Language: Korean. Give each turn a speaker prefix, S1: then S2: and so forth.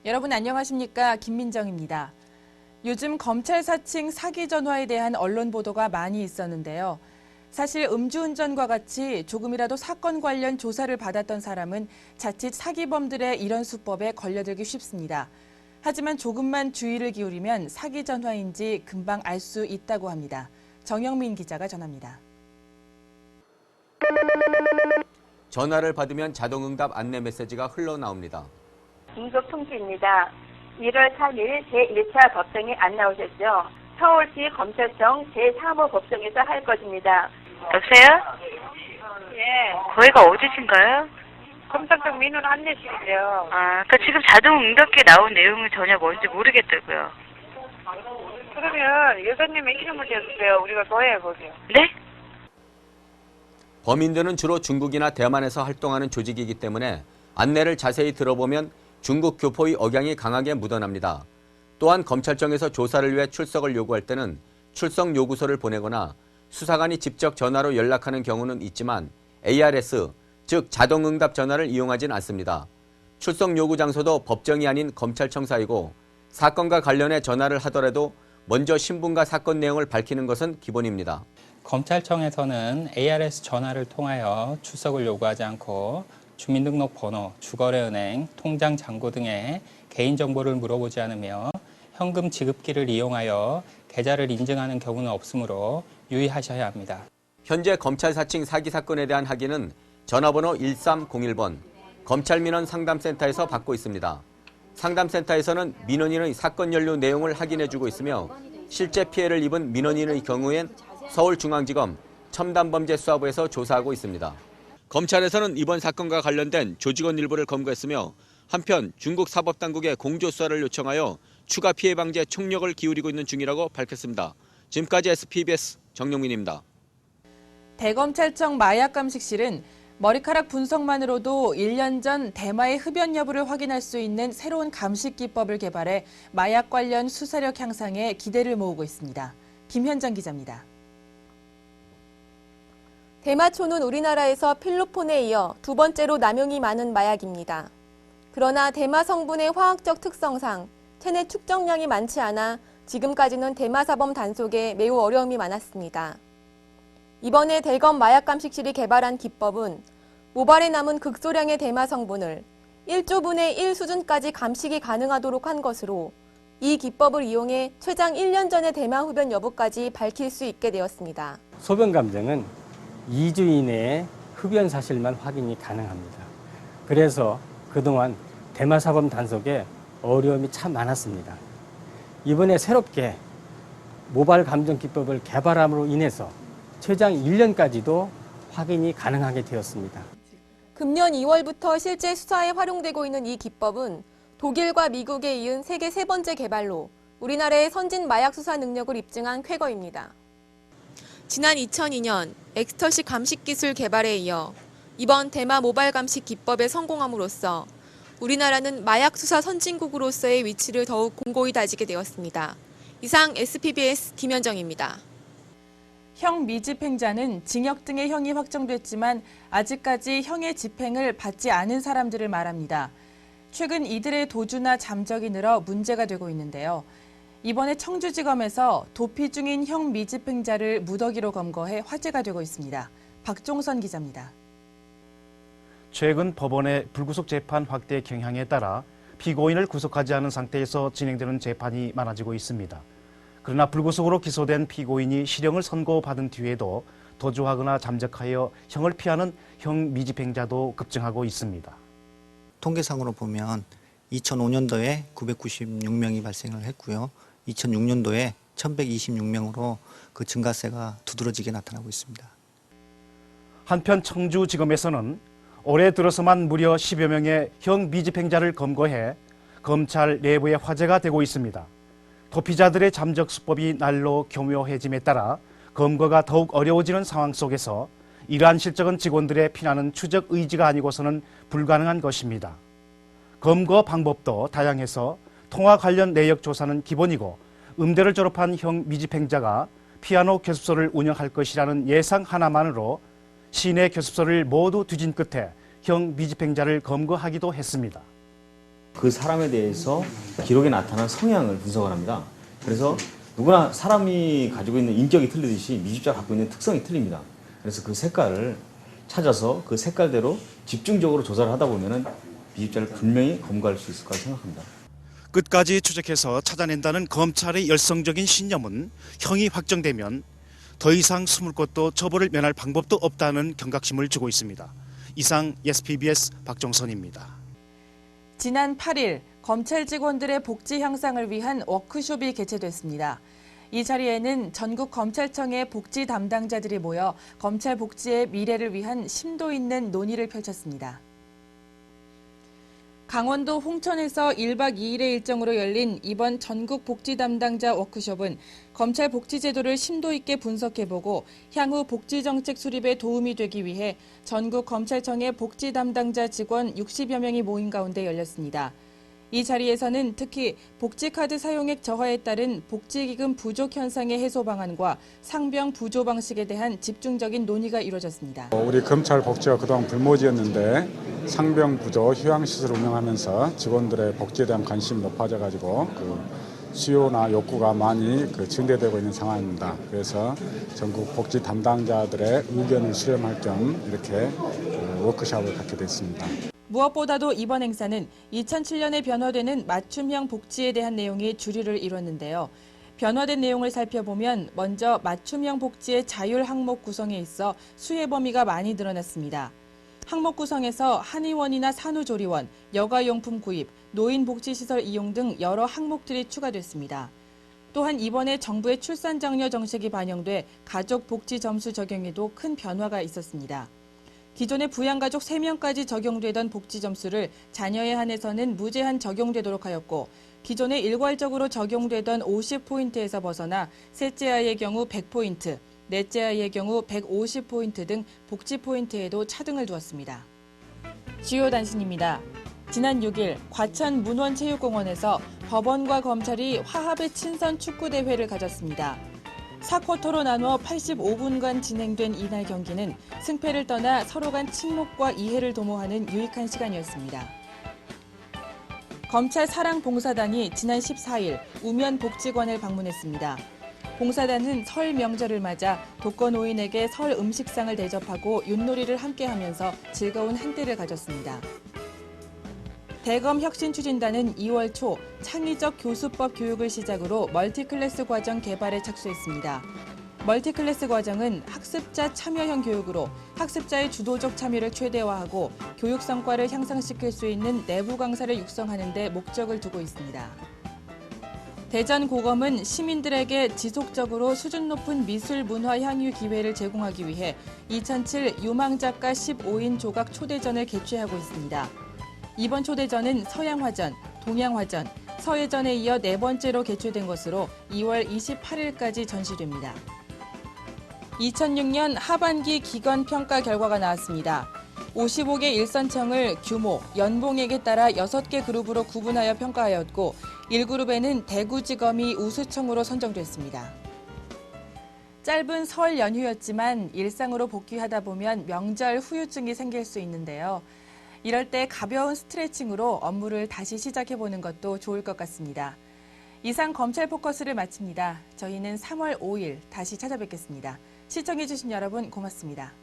S1: 여러분 안녕하십니까? 김민정입니다. 요즘 검찰 사칭 사기 전화에 대한 언론 보도가 많이 있었는데요. 사실 음주운전과 같이 조금이라도 사건 관련 조사를 받았던 사람은 자칫 사기범들의 이런 수법에 걸려들기 쉽습니다. 하지만 조금만 주의를 기울이면 사기 전화인지 금방 알 수 있다고 합니다. 정영민 기자가 전합니다.
S2: 전화를 받으면 자동응답 안내 메시지가 흘러나옵니다.
S3: 긴급통지입니다. 1월 3일 제1차 법정에 안 나오셨죠? 서울시 검찰청 제3호 법정에서 할 것입니다.
S4: 여보세요?
S3: 예.
S4: 거기가 어디신가요?
S3: 검찰청 민원 안내실이요.
S4: 지금 자동 응답기에 나온 내용은 전혀 뭔지 모르겠다고요.
S3: 그러면 여사님의 이름을 대주세요. 우리가 조회해보게요.
S4: 네?
S2: 범인들은 주로 중국이나 대만에서 활동하는 조직이기 때문에 안내를 자세히 들어보면 중국 교포의 억양이 강하게 묻어납니다. 또한 검찰청에서 조사를 위해 출석을 요구할 때는 출석 요구서를 보내거나 수사관이 직접 전화로 연락하는 경우는 있지만 ARS, 즉 자동응답 전화를 이용하진 않습니다. 출석 요구 장소도 법정이 아닌 검찰청사이고 사건과 관련해 전화를 하더라도 먼저 신분과 사건 내용을 밝히는 것은 기본입니다.
S5: 검찰청에서는 ARS 전화를 통하여 출석을 요구하지 않고 주민등록번호, 주거래은행, 통장 잔고 등의 개인정보를 물어보지 않으며 현금 지급기를 이용하여 계좌를 인증하는 경우는 없으므로 유의하셔야 합니다.
S2: 현재 검찰 사칭 사기 사건에 대한 확인은 전화번호 1301번 검찰민원 상담센터에서 받고 있습니다. 상담센터에서는 민원인의 사건 연루 내용을 확인해주고 있으며 실제 피해를 입은 민원인의 경우엔 서울중앙지검 첨단범죄수사부에서 조사하고 있습니다. 검찰에서는 이번 사건과 관련된 조직원 일부를 검거했으며 한편 중국 사법당국에 공조수사를 요청하여 추가 피해 방지에 총력을 기울이고 있는 중이라고 밝혔습니다. 지금까지 SPBS 정영민입니다.
S1: 대검찰청 마약감식실은 머리카락 분석만으로도 1년 전 대마의 흡연 여부를 확인할 수 있는 새로운 감식 기법을 개발해 마약 관련 수사력 향상에 기대를 모으고 있습니다. 김현정 기자입니다.
S6: 대마초는 우리나라에서 필로폰에 이어 두 번째로 남용이 많은 마약입니다. 그러나 대마 성분의 화학적 특성상 체내 축적량이 많지 않아 지금까지는 대마사범 단속에 매우 어려움이 많았습니다. 이번에 대검 마약감식실이 개발한 기법은 모발에 남은 극소량의 대마 성분을 1조분의 1 수준까지 감식이 가능하도록 한 것으로 이 기법을 이용해 최장 1년 전의 대마 흡연 여부까지 밝힐 수 있게 되었습니다.
S7: 소변 감정은 2주 이내에 흡연 사실만 확인이 가능합니다. 그래서 그동안 대마사범 단속에 어려움이 참 많았습니다. 이번에 새롭게 모발 감정 기법을 개발함으로 인해서 최장 1년까지도 확인이 가능하게 되었습니다.
S6: 금년 2월부터 실제 수사에 활용되고 있는 이 기법은 독일과 미국에 이은 세계 세 번째 개발로 우리나라의 선진 마약 수사 능력을 입증한 쾌거입니다. 지난 2002년 엑스터시 감식 기술 개발에 이어 이번 대마 모발 감식 기법에 성공함으로써 우리나라는 마약 수사 선진국으로서의 위치를 더욱 공고히 다지게 되었습니다. 이상 SPBS 김현정입니다.
S1: 형 미집행자는 징역 등의 형이 확정됐지만 아직까지 형의 집행을 받지 않은 사람들을 말합니다. 최근 이들의 도주나 잠적이 늘어 문제가 되고 있는데요. 이번에 청주지검에서 도피 중인 형 미집행자를 무더기로 검거해 화제가 되고 있습니다. 박종선 기자입니다.
S8: 최근 법원의 불구속 재판 확대 경향에 따라 피고인을 구속하지 않은 상태에서 진행되는 재판이 많아지고 있습니다. 그러나 불구속으로 기소된 피고인이 실형을 선고받은 뒤에도 도주하거나 잠적하여 형을 피하는 형 미집행자도 급증하고 있습니다.
S9: 통계상으로 보면 2005년도에 996명이 발생을 했고요. 2006년도에 1126명으로 그 증가세가 두드러지게 나타나고 있습니다.
S8: 한편 청주지검에서는 올해 들어서만 무려 10여 명의 형 미집행자를 검거해 검찰 내부에 화제가 되고 있습니다. 도피자들의 잠적 수법이 날로 교묘해짐에 따라 검거가 더욱 어려워지는 상황 속에서 이러한 실적은 직원들의 피나는 추적 의지가 아니고서는 불가능한 것입니다. 검거 방법도 다양해서 통화 관련 내역 조사는 기본이고 음대를 졸업한 형 미집행자가 피아노 교습소를 운영할 것이라는 예상 하나만으로 시내 교습소를 모두 뒤진 끝에 형 미집행자를 검거하기도 했습니다.
S10: 그 사람에 대해서 기록에 나타난 성향을 분석을 합니다. 그래서 누구나 사람이 가지고 있는 인격이 틀리듯이 미집자가 갖고 있는 특성이 틀립니다. 그래서 그 색깔을 찾아서 그 색깔대로 집중적으로 조사를 하다 보면은 미집자를 분명히 검거할 수 있을 거라 생각합니다.
S8: 끝까지 추적해서 찾아낸다는 검찰의 열성적인 신념은 형이 확정되면 더 이상 숨을 곳도 처벌을 면할 방법도 없다는 경각심을 주고 있습니다. 이상 SPBS 박정선입니다.
S1: 지난 8일 검찰 직원들의 복지 향상을 위한 워크숍이 개최됐습니다. 이 자리에는 전국 검찰청의 복지 담당자들이 모여 검찰 복지의 미래를 위한 심도 있는 논의를 펼쳤습니다. 강원도 홍천에서 1박 2일의 일정으로 열린 이번 전국 복지 담당자 워크숍은 검찰 복지 제도를 심도 있게 분석해보고 향후 복지 정책 수립에 도움이 되기 위해 전국 검찰청의 복지 담당자 직원 60여 명이 모인 가운데 열렸습니다. 이 자리에서는 특히 복지카드 사용액 저하에 따른 복지기금 부족 현상의 해소 방안과 상병 부조 방식에 대한 집중적인 논의가 이루어졌습니다.
S11: 우리 검찰 복지가 그동안 불모지였는데 상병 부조 휴양시설을 운영하면서 직원들의 복지에 대한 관심이 높아져가지고 수요나 욕구가 많이 증대되고 있는 상황입니다. 그래서 전국 복지 담당자들의 의견을 수렴할 겸 이렇게 워크숍을 갖게 됐습니다.
S1: 무엇보다도 이번 행사는 2007년에 변화되는 맞춤형 복지에 대한 내용이 주류를 이뤘는데요. 변화된 내용을 살펴보면 먼저 맞춤형 복지의 자율 항목 구성에 있어 수혜 범위가 많이 늘어났습니다. 항목 구성에서 한의원이나 산후조리원, 여가용품 구입, 노인복지시설 이용 등 여러 항목들이 추가됐습니다. 또한 이번에 정부의 출산장려 정책이 반영돼 가족복지 점수 적용에도 큰 변화가 있었습니다. 기존에 부양가족 3명까지 적용되던 복지 점수를 자녀에 한해서는 무제한 적용되도록 하였고 기존에 일괄적으로 적용되던 50포인트에서 벗어나 셋째 아이의 경우 100포인트, 넷째 아이의 경우 150포인트 등 복지 포인트에도 차등을 두었습니다. 주요 단신입니다. 지난 6일 과천 문원체육공원에서 법원과 검찰이 화합의 친선 축구대회를 가졌습니다. 4쿼터로 나누어 85분간 진행된 이날 경기는 승패를 떠나 서로 간 친목과 이해를 도모하는 유익한 시간이었습니다. 검찰 사랑봉사단이 지난 14일 우면복지관을 방문했습니다. 봉사단은 설 명절을 맞아 독거노인에게 설 음식상을 대접하고 윷놀이를 함께하면서 즐거운 한때를 가졌습니다. 대검혁신추진단은 2월 초 창의적 교수법 교육을 시작으로 멀티클래스 과정 개발에 착수했습니다. 멀티클래스 과정은 학습자 참여형 교육으로 학습자의 주도적 참여를 최대화하고 교육 성과를 향상시킬 수 있는 내부 강사를 육성하는 데 목적을 두고 있습니다. 대전고검은 시민들에게 지속적으로 수준 높은 미술 문화 향유 기회를 제공하기 위해 2007 유망작가 15인 조각 초대전을 개최하고 있습니다. 이번 초대전은 서양화전, 동양화전, 서예전에 이어 4번째로 개최된 것으로 2월 28일까지 전시됩니다. 2006년 하반기 기관평가 결과가 나왔습니다. 55개 일선청을 규모, 연봉액에 따라 6개 그룹으로 구분하여 평가하였고 1그룹에는 대구지검이 우수청으로 선정됐습니다. 짧은 설 연휴였지만 일상으로 복귀하다 보면 명절 후유증이 생길 수 있는데요. 이럴 때 가벼운 스트레칭으로 업무를 다시 시작해보는 것도 좋을 것 같습니다. 이상 검찰 포커스를 마칩니다. 저희는 3월 5일 다시 찾아뵙겠습니다. 시청해주신 여러분 고맙습니다.